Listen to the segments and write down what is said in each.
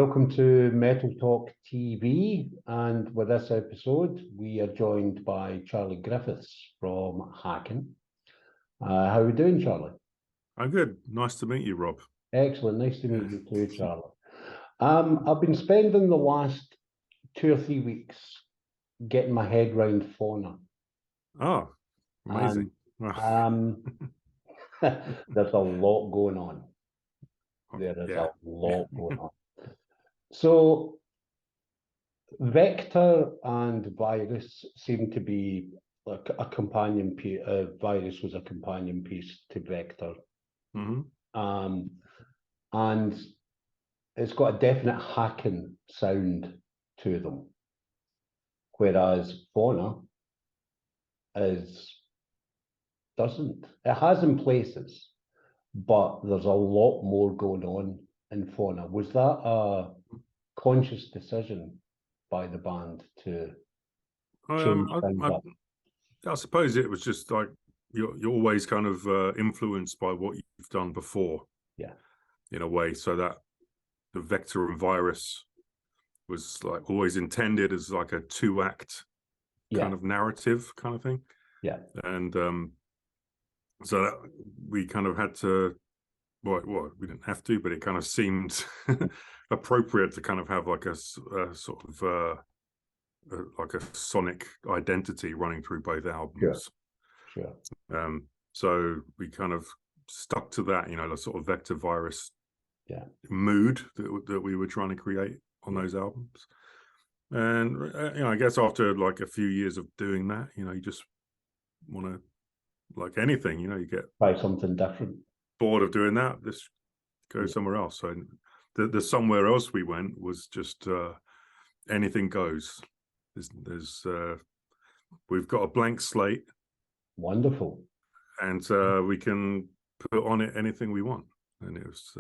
welcome to MetalTalk TV, and with this episode we are joined by Charlie Griffiths from Haken. How are we doing, Charlie? I'm good. Nice to meet you, Rob. Excellent. Nice to meet you too, Charlie. I've been spending the last 2 or 3 weeks getting my head round Fauna. Oh, amazing. And, there's a lot going on. There is a lot going on. So vector and virus seem to be like a companion piece. Virus was a companion piece to vector. And it's got a definite Haken sound to them, whereas Fauna doesn't. It has in places, but there's a lot more going on in Fauna. Was that a conscious decision by the band to change things up? I suppose it was just like you're always kind of influenced by what you've done before. Yeah. In a way, so that the vector and virus was like always intended as like a 2-act kind of narrative kind of thing. Yeah. And so that we kind of had to, well, we didn't have to, but it kind of seemed appropriate to kind of have like a sort of like a sonic identity running through both albums. Sure. So we kind of stuck to that, you know, the sort of vector virus mood that we were trying to create on those albums. And you know, I guess after like a few years of doing that, you know, you just want to, like anything, you know, you get try something different, bored of doing that, just go somewhere else. So the somewhere else we went was just anything goes. There's we've got a blank slate. Wonderful. And we can put on it anything we want. And it was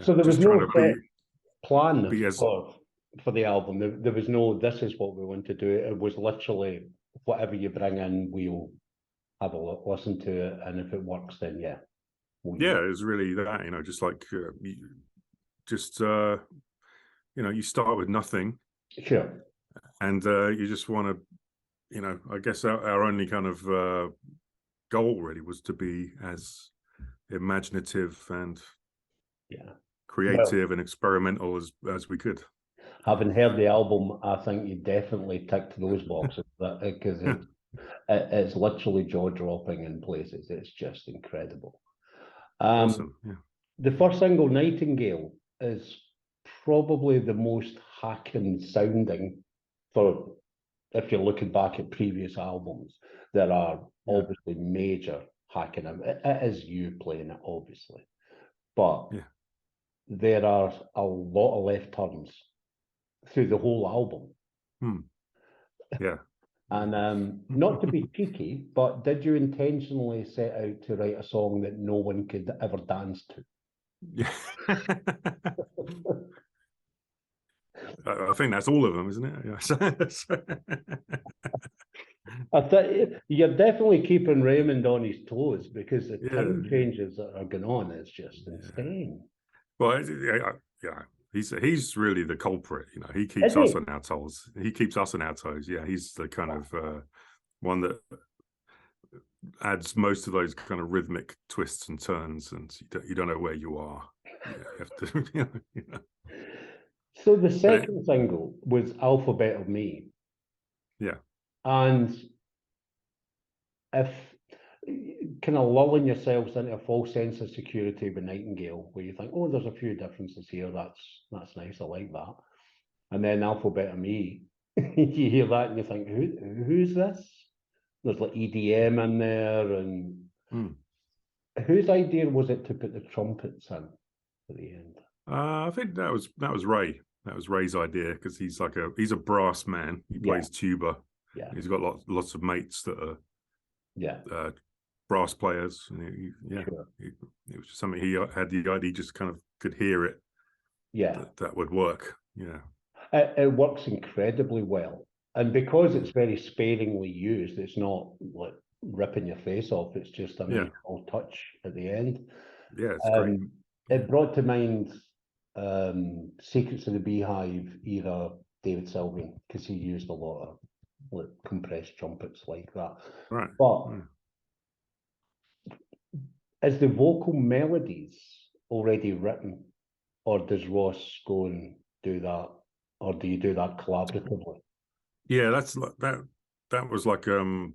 so there was no plan for the album. There was no, this is what we want to do. It was literally whatever you bring in, we'll have a listen to it, and if it works, then it was really that, you know, just like you know, you start with nothing, and you just want to, you know, I guess our only kind of goal really was to be as imaginative and creative and experimental as we could. Having heard the album, I think you definitely ticked those boxes, because it's literally jaw-dropping in places. It's just incredible. Awesome. The first single, Nightingale, is probably the most Haken sounding for, if you're looking back at previous albums. There are obviously major Haken. It is you playing it, obviously, but there are a lot of left turns through the whole album. And not to be cheeky, but did you intentionally set out to write a song that no one could ever dance to? Yeah. I think that's all of them, isn't it? I think you're definitely keeping Raymond on his toes, because the time changes that are going on is just insane. Well, he's really the culprit. You know, he keeps us on our toes. He keeps us on our toes. Yeah, he's the kind of one that adds most of those kind of rhythmic twists and turns, and you don't know where you are. You have to, you know. So the second single was Alphabet of Me. Yeah. And if kind of lulling yourselves into a false sense of security with Nightingale, where you think, oh, there's a few differences here, that's nice, I like that. And then Alphabet of Me, you hear that and you think, who's this? There's like EDM in there, and whose idea was it to put the trumpets in at the end? I think that was Ray. That was Ray's idea, because he's a brass man. He plays tuba. Yeah. He's got lots of mates that are brass players. And it was just something he had the idea. He just kind of could hear it. Yeah, that would work. Yeah, it works incredibly well, and because it's very sparingly used, it's not like ripping your face off. It's just a nice little touch at the end. Yeah, it's great. It brought to mind Secrets of the Beehive era David Sylvian, because he used a lot of like compressed trumpets like that. Right. But is the vocal melodies already written, or does Ross go and do that, or do you do that collaboratively? Yeah, that's like that was like a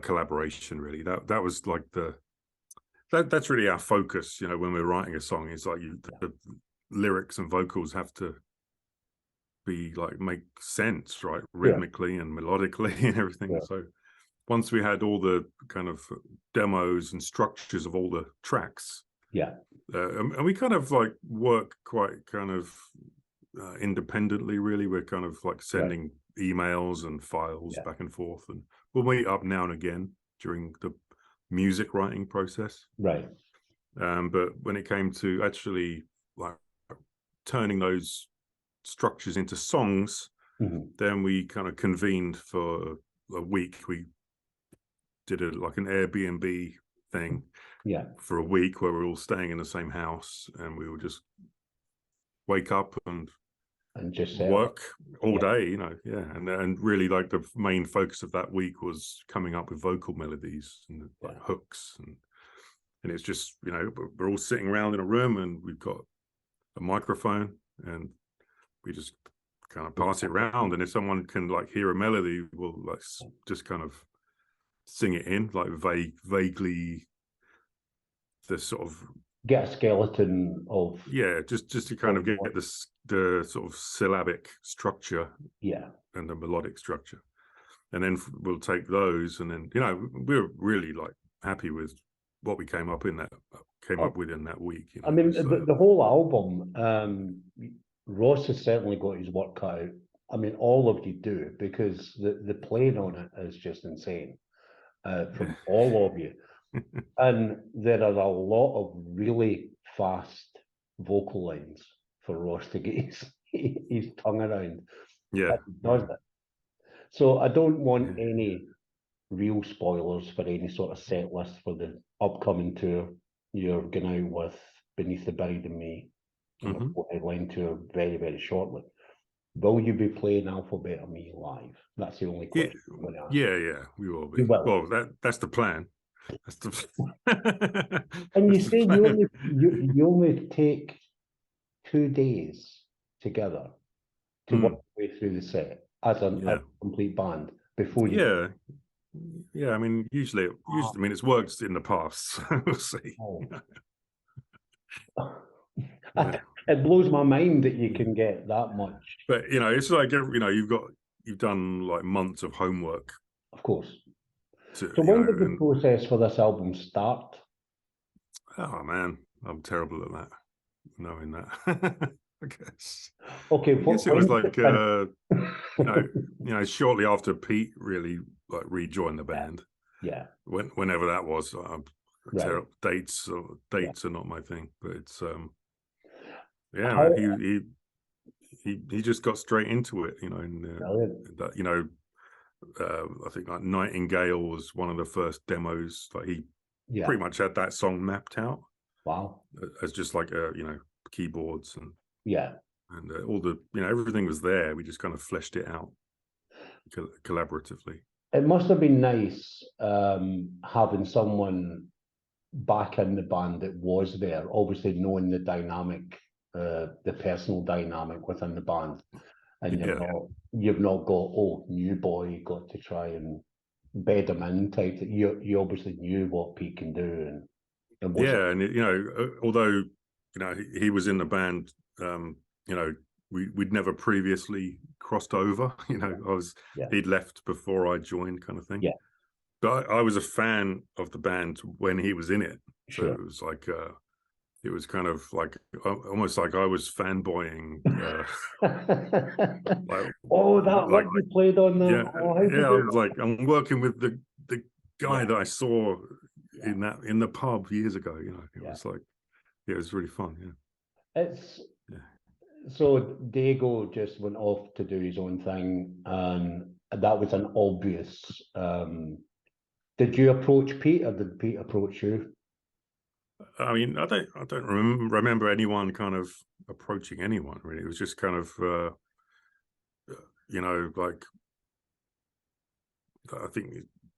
collaboration, really. That was like that's really our focus, you know, when we're writing a song. It's like the lyrics and vocals have to be like make sense, right, rhythmically and melodically and everything. So once we had all the kind of demos and structures of all the tracks, and we kind of like work quite kind of independently, really. We're kind of like sending emails and files back and forth, and we'll meet up now and again during the music writing process. But when it came to actually like turning those structures into songs, then we kind of convened for a week. We did like an Airbnb thing for a week where we're all staying in the same house, and we would just wake up and just work all day, you know. And really like the main focus of that week was coming up with vocal melodies and like hooks, and it's just, you know, we're all sitting around in a room and we've got a microphone and we just kind of pass it around, and if someone can like hear a melody, we'll like just kind of sing it in like vaguely, the sort of get a skeleton of just to kind of get the sort of syllabic structure and the melodic structure, and then we'll take those, and then, you know, we're really like happy with what we came up with in that week, you know? I mean, the whole album, Ross has certainly got his work cut out. I mean, all of you do, because the playing on it is just insane from all of you. And there are a lot of really fast vocal lines for Ross to get his tongue around. Does it. So I don't want any real spoilers for any sort of set list for the upcoming tour. You're going out with Beneath the Buried in Me, headline tour very, very shortly. Will you be playing Alphabet of Me live? That's the only question I'm going to ask. Yeah, we will be. Well, that's the plan. And you say you only take 2 days togettter to work your way through the set as a complete band before you. I mean, usually, I mean, it's worked in the past. So we'll see. It blows my mind that you can get that much. But, you know, it's like, you know, you've done like months of homework. Of course. So when did the process for this album start? Oh man, I'm terrible at that, knowing that. I guess. Okay, I guess it was like you know, shortly after Pete really like rejoined the band. Whenever that was. Terrible dates are not my thing, but it's he just got straight into it, you know. And that, you know, I think like Nightingale was one of the first demos. Like he pretty much had that song mapped out. Wow. As just like you know, keyboards and and all the, you know, everything was there. We just kind of fleshed it out collaboratively. It must have been nice having someone back in the band that was there, obviously knowing the dynamic, the personal dynamic within the band, and you've not got new boy, got to try and bed him in type. You obviously knew what Pete can do, and you know, although, you know, he was in the band, you know, we'd never previously crossed over. You know, he'd left before I joined, kind of thing. But I was a fan of the band when he was in it. So it was like, it was kind of like, almost like I was fanboying. Like, what you played on that? I was like, I'm working with the guy that I saw in the pub years ago. You know, it was like, it was really fun. So Diego just went off to do his own thing, and that was an obvious. Did you approach Pete, or did Pete approach you? I mean, I don't remember anyone kind of approaching anyone really. It was just kind of like I think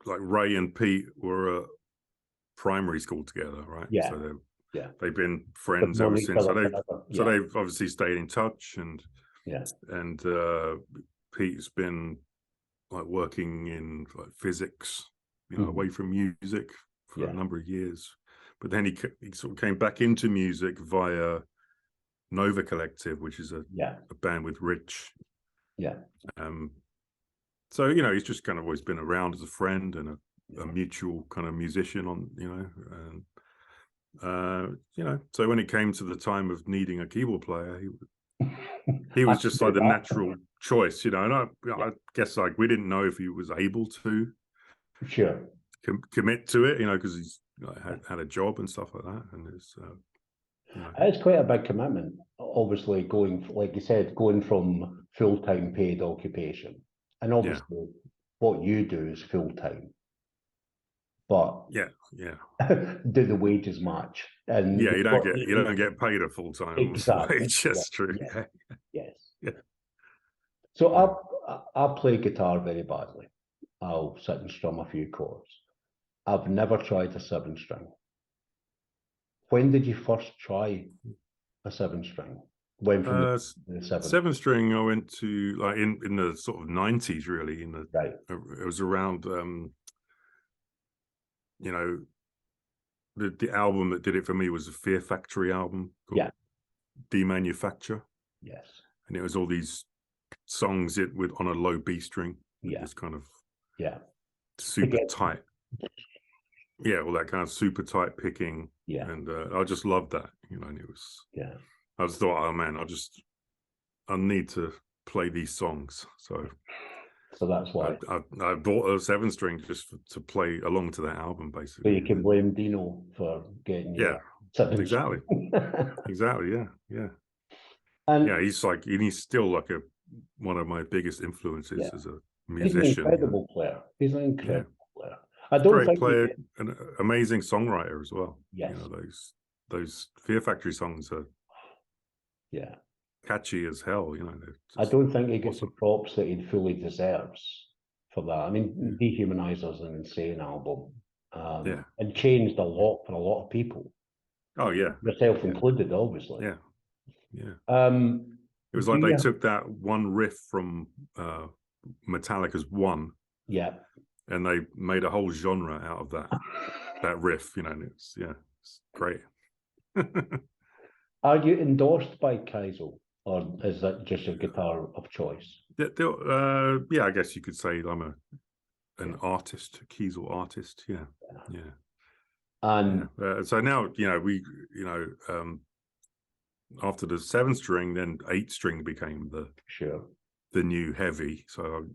like Ray and Pete were at primary school together, right? Yeah. So yeah. they've been friends ever since. So they've obviously stayed in touch, and Pete's been like working in like physics, away from music for a number of years. But then he sort of came back into music via Nova Collective, which is a band with Rich. Yeah. So he's just kind of always been around as a friend and a mutual kind of musician so when it came to the time of needing a keyboard player, he was just like the natural choice, and I guess like we didn't know if he was able to commit to it, because he's had a job and stuff like that, and it's quite a big commitment, obviously, going, like you said, going from full-time paid occupation, and obviously what you do is full-time, but do the wages match? And you don't get paid a full-time wage. That's true. Yes. So I play guitar very badly. I'll sit and strum a few chords. I've never tried a 7-string. When did you first try a 7-string? When from the 7-string, I went to like in the sort of 90s, really. It was around the album that did it for me was a Fear Factory album called Demanufacture. Yes. And it was all these songs on a low B string. This kind of super tight. Yeah, all that kind of super tight picking. Yeah. And I just loved that, and it was I just thought, oh man, I need to play these songs. So that's why I bought a 7-string just to play along to that album, basically. So you can blame Dino for getting you. Exactly. Exactly. Yeah. And he's still like one of my biggest influences as a musician. He's an incredible player. He's an incredible player. I don't think player, an amazing songwriter as well. Yes. Those Fear Factory songs are catchy as hell. I don't think he gets the props that he fully deserves for that. I mean, Dehumanizer's an insane album. And changed a lot for a lot of people. Oh yeah, yourself included, obviously. It was like they took that one riff from Metallica's One. And they made a whole genre out of that riff, and it's great. Are you endorsed by Kaizo, or is that just your guitar of choice? I guess you could say I'm an artist, a Kiesel artist. And so now we after the 7-string, then 8-string became the new heavy. So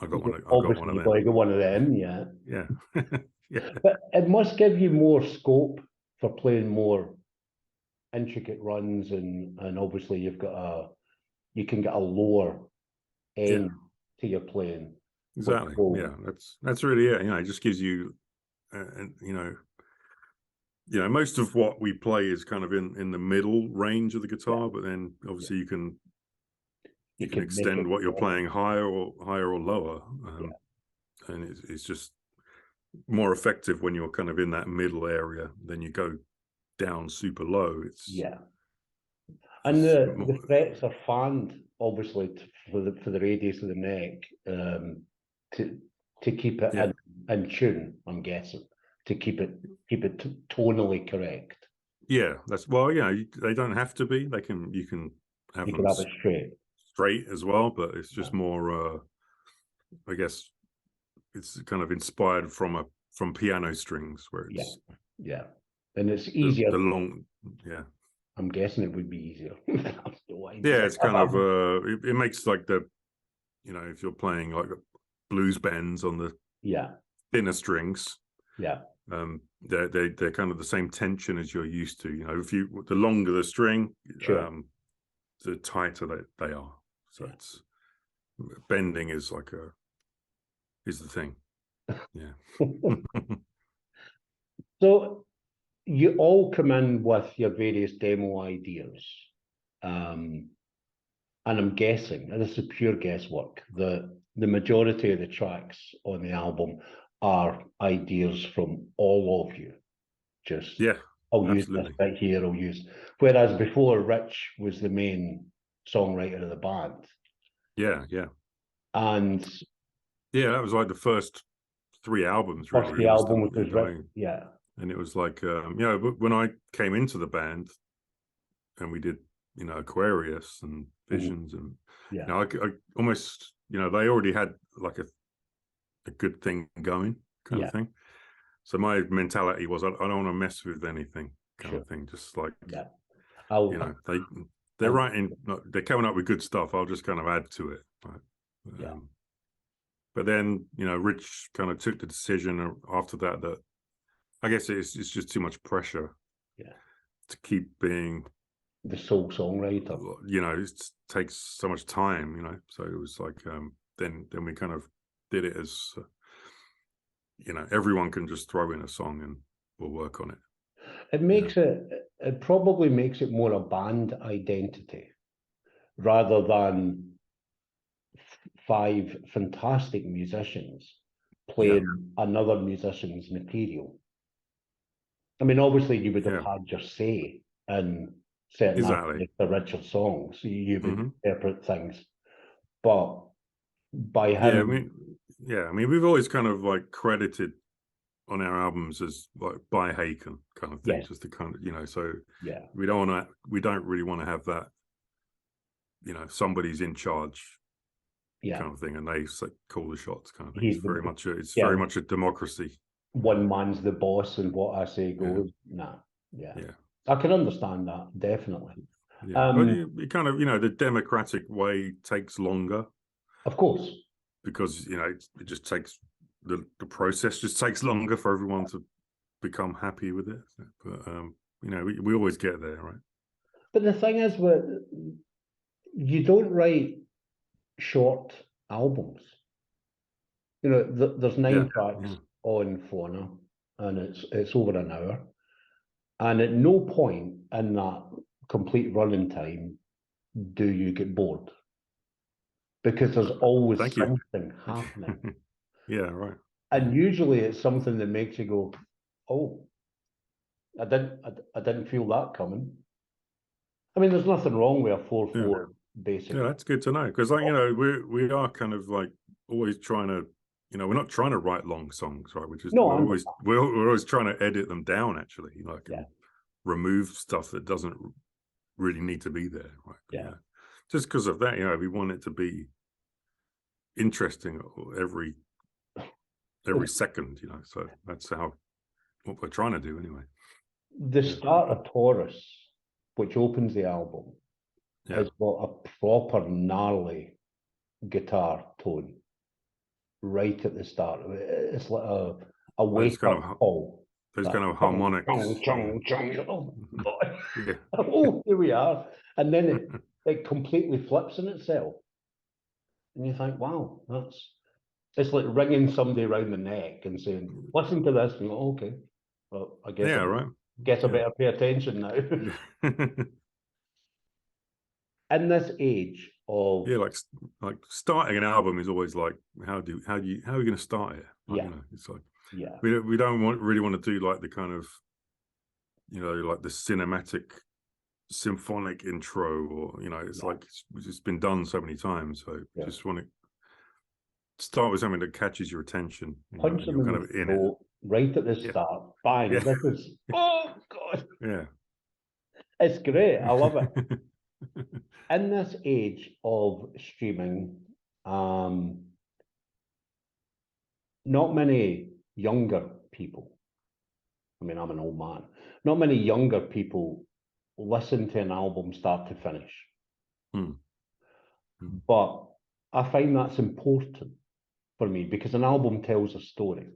I got one. I got one of them. I got one of them. Yeah. But it must give you more scope for playing more intricate runs, and obviously you can get a lower end to your playing. Exactly. Yeah, that's really it. It just gives you, most of what we play is kind of in the middle range of the guitar, but then obviously you can extend what you're playing higher or lower, and it's just more effective when you're kind of in that middle area. Then you go down super low. And the frets are fanned, obviously, for the radius of the neck, to keep it in tune. I'm guessing, to keep it tonally correct. Yeah, they don't have to be. You can have it straight as well, but it's just more. I guess it's kind of inspired from piano strings, where it's and it's easier. The long, I'm guessing it would be easier. It's kind of it makes like if you're playing like blues bends on the thinner strings, they're kind of the same tension as you're used to. The longer the string, the tighter they are. So it's bending is the thing. So you all come in with your various demo ideas. And I'm guessing, and this is pure guesswork, the majority of the tracks on the album are ideas from all of you. Just, I'll use this bit here, I'll use. Whereas before, Rich was the main songwriter of the band. Yeah, yeah. And yeah, that was like the first 3 albums, really. The album was written, yeah. And it was like, when I came into the band and we did, Aquarius and Visions, and I almost, they already had like a good thing going, kind of thing. So my mentality was, I don't want to mess with anything, kind of thing. Just like, they're writing, they're coming up with good stuff. I'll just kind of add to it. Right? But then, Rich kind of took the decision after that I guess it's just too much pressure. To keep being the sole songwriter. It takes so much time. So it was like, then we kind of did it as, everyone can just throw in a song and we'll work on it. It makes it probably makes it more a band identity rather than 5 fantastic musicians playing another musician's material. I mean, obviously, you would have had your say in certain aspects of Richard's songs. You would interpret things, but by him, I mean, we've always kind of like credited on our albums as like by Haken kind of thing, just to kind of so we don't really want to have that somebody's in charge kind of thing, and they call the shots kind of thing. It's very much a democracy. One man's the boss, and what I say goes. I can understand that, definitely. But you kind of the democratic way takes longer, of course, because it just takes the process just takes longer for everyone to become happy with it. But we always get there, right? But the thing is, you don't write short albums. There's 9 tracks on Fauna, and it's over an hour. And at no point in that complete running time do you get bored, because there's always something happening. Right. And usually it's something that makes you go, "Oh, I didn't feel that coming." I mean, there's nothing wrong with a 4/4 basic. Yeah, that's good to know, because we are kind of like always trying to, we're not trying to write long songs, right? We're always trying to edit them down, actually, remove stuff that doesn't really need to be there, right? Just because of that, we want it to be interesting every second, so that's what we're trying to do anyway. The start of Taurus, which opens the album, has got a proper gnarly guitar tone right at the start. It's like a wake-up call. Those kind of harmonics. Oh, here we are. And then it completely flips in itself. And you think, wow, it's like ringing somebody around the neck and saying, listen to this. And you go, okay, well, I guess I better pay attention now. In this age of like starting an album is always like, how are you going to start it? It's like we don't really want to do like the kind of like the cinematic symphonic intro, or it's like it's been done so many times, so just want to start with something that catches your attention. Punch them kind of in it right at the start. Bang! This is oh god. It's great. I love it. In this age of streaming, not many younger people, I mean, I'm an old man, not many younger people listen to an album start to finish. But I find that's important for me, because an album tells a story.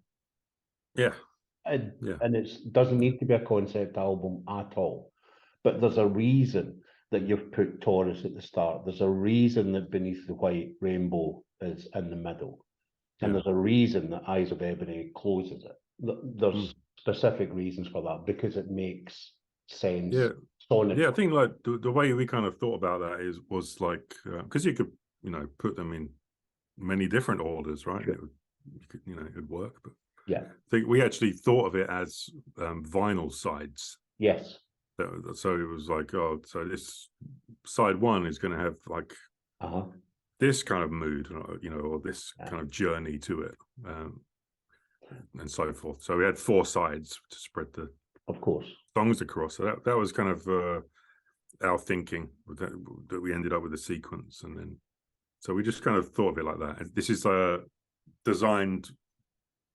And it doesn't need to be a concept album at all. But there's a reason that you've put Taurus at the start. There's a reason that Beneath the White Rainbow is in the middle. And there's a reason that Eyes of Ebony closes it. there's specific reasons for that because it makes sense. Yeah, I think like the way we kind of thought about that was like because you could put them in many different orders, right? Sure. It'd work. But yeah, I think we actually thought of it as vinyl sides. Yes. So it was like, so this side one is going to have like this kind of mood, or this kind of journey to it, and so forth. So we had 4 sides to spread the songs across. So that was kind of our thinking that we ended up with a sequence, and then so we just kind of thought of it like that. This is designed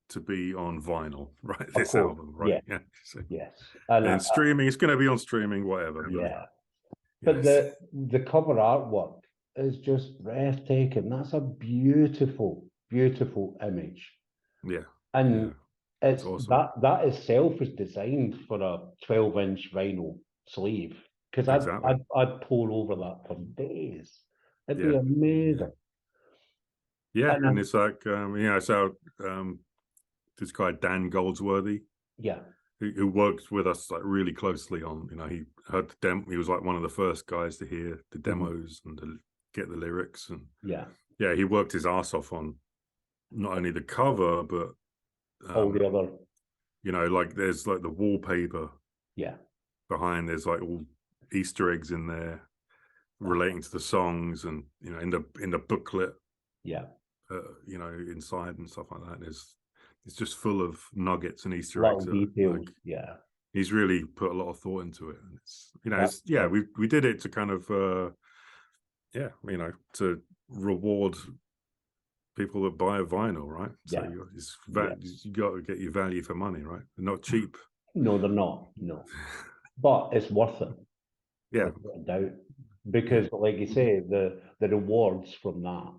to be on vinyl, right? This album, right? Yeah. So, yes. And streaming, it's going to be on streaming, whatever. Yeah. But the cover artwork is just breathtaking. That's a beautiful, beautiful image. Yeah. And it's awesome. that itself is designed for a 12-inch vinyl sleeve. Because I'd pore over that for days. It'd be amazing. Yeah, and it's like so this guy Dan Goldsworthy, who worked with us like really closely on, he heard the demo. He was like one of the first guys to hear the demos and to get the lyrics, and he worked his ass off on not only the cover but all the other, like there's like the wallpaper behind. There's like all Easter eggs in there relating to the songs, and in the booklet inside and stuff like that. It's just full of nuggets and Easter eggs. Details. He's really put a lot of thought into it. And we did it to kind of to reward people that buy a vinyl, right? So you got to get your value for money, right? They're not cheap. No, they're not. No, but it's worth it. Yeah, without a doubt. Because, like you say, the rewards from that.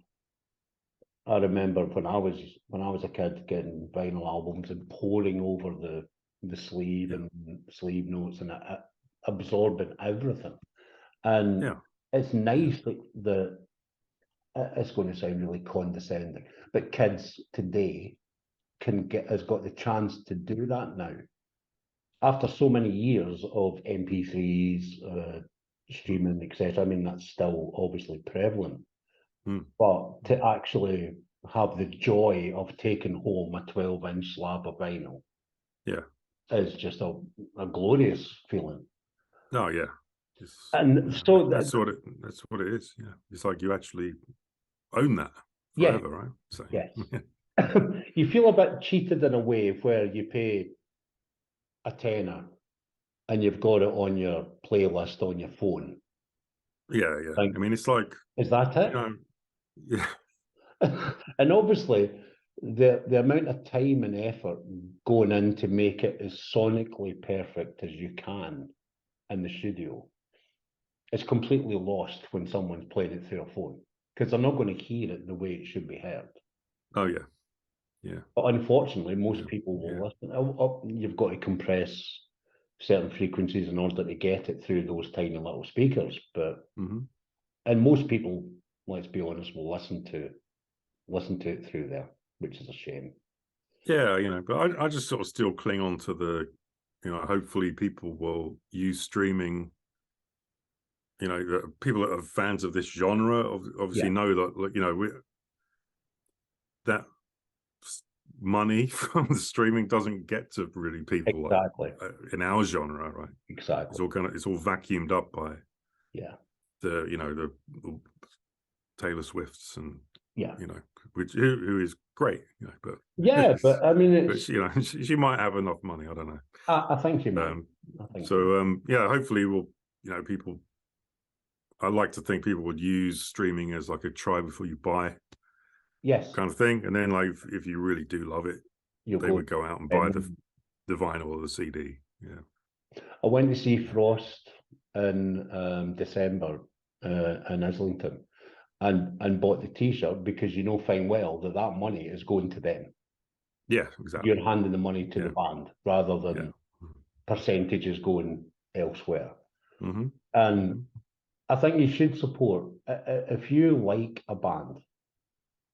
I remember when I was a kid getting vinyl albums and poring over the sleeve and sleeve notes and absorbing everything. And it's nice that it's going to sound really condescending, but kids today has got the chance to do that now. After so many years of MP3s, streaming, etc. I mean, that's still obviously prevalent. But to actually have the joy of taking home a 12-inch slab of vinyl is just a glorious feeling. Oh yeah. And so that's what it is. Yeah, it's like you actually own that forever, right? So yes. You feel a bit cheated in a way where you pay a tenner and you've got it on your playlist on your phone. Yeah. I mean, it's like, is that it? Yeah. And obviously the amount of time and effort going in to make it as sonically perfect as you can in the studio is completely lost when someone's playing it through a phone, because they're not going to hear it the way it should be heard. Oh yeah. But unfortunately, most people will listen. You've got to compress certain frequencies in order to get it through those tiny little speakers. But and most people, let's be honest, will listen to it through there, which is a shame. Yeah, but I just sort of still cling on to the, hopefully people will use streaming. People that are fans of this genre obviously know that, that money from the streaming doesn't get to really people like in our genre, right? Exactly. It's all vacuumed up by the Taylor Swifts and who is great, but but I mean, she might have enough money. I don't know. I think she might. Hopefully we'll people. I like to think people would use streaming as like a try before you buy, kind of thing, and then like if you really do love it, they would go out and buy the vinyl or the CD. Yeah, I went to see Frost in December in Islington, and bought the T-shirt because fine well that money is going to them. Yeah, exactly. You're handing the money to the band rather than percentages going elsewhere. And I think you should support, if you like a band,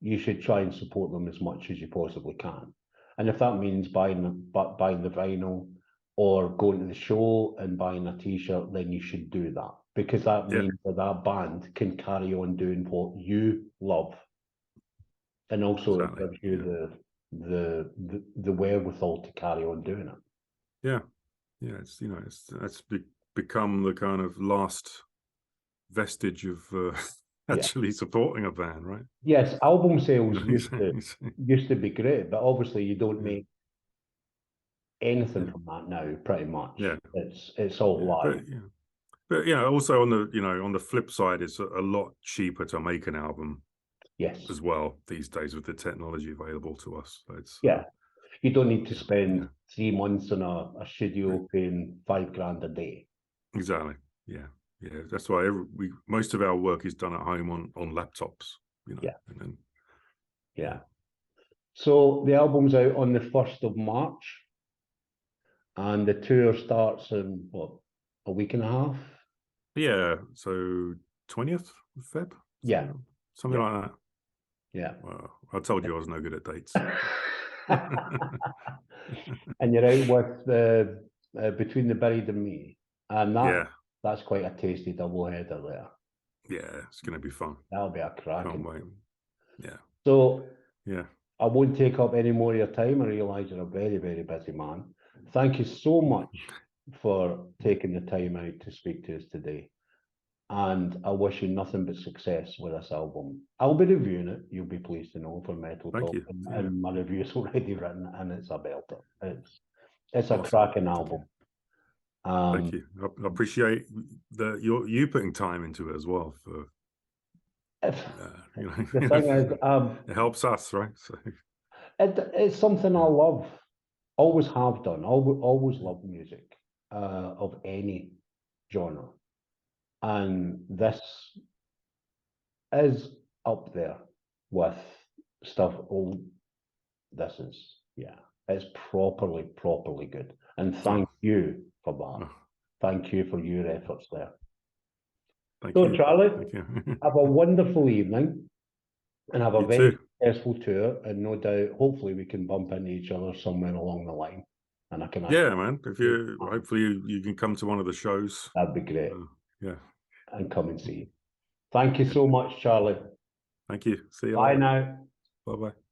you should try and support them as much as you possibly can. And if that means buying the vinyl or going to the show and buying a T-shirt, then you should do that, because that means that band can carry on doing what you love, and also it gives you the wherewithal to carry on doing it. Yeah, yeah. It's that's become the kind of last vestige of actually supporting a band, right? Yes, album sales used to be great, but obviously you don't make anything from that now, pretty much. Yeah, it's all live. But also on the flip side, it's a lot cheaper to make an album. Yes, as well these days with the technology available to us. So it's you don't need to spend 3 months in a studio paying $5,000 a day. Exactly. Yeah. That's why most of our work is done at home on laptops. And then, So the album's out on the 1st of March, and the tour starts in what, a week and a half? Yeah. So 20th of Feb. Yeah. Something like that. Yeah. Well, I told you I was no good at dates. And you're out with the Between the Buried and Me, and that's quite a tasty double header there. Yeah, it's going to be fun. That'll be a cracking. Can't wait. Yeah. So I won't take up any more of your time. I realise you're a very, very busy man. Thank you so much for taking the time out to speak to us today. And I wish you nothing but success with this album. I'll be reviewing it, you'll be pleased to know, for MetalTalk. And my review's already written, and it's a belter. It's a cracking album. Thank you. I appreciate you putting time into it as well. The thing is, it helps us, right? So it's something I love. Always have done. Always loved music of any genre. And this is up there with stuff. This is, it's properly good. And thank you for that. Thank you for your efforts there. Thank you. Charlie, thank you. have a wonderful evening and have a very successful tour. And no doubt, hopefully we can bump into each other somewhere along the line. And I can man. Hopefully you can come to one of the shows. That'd be great. And come and see you. Thank you so much, Charlie. Thank you. See you later. Bye now. Bye-bye.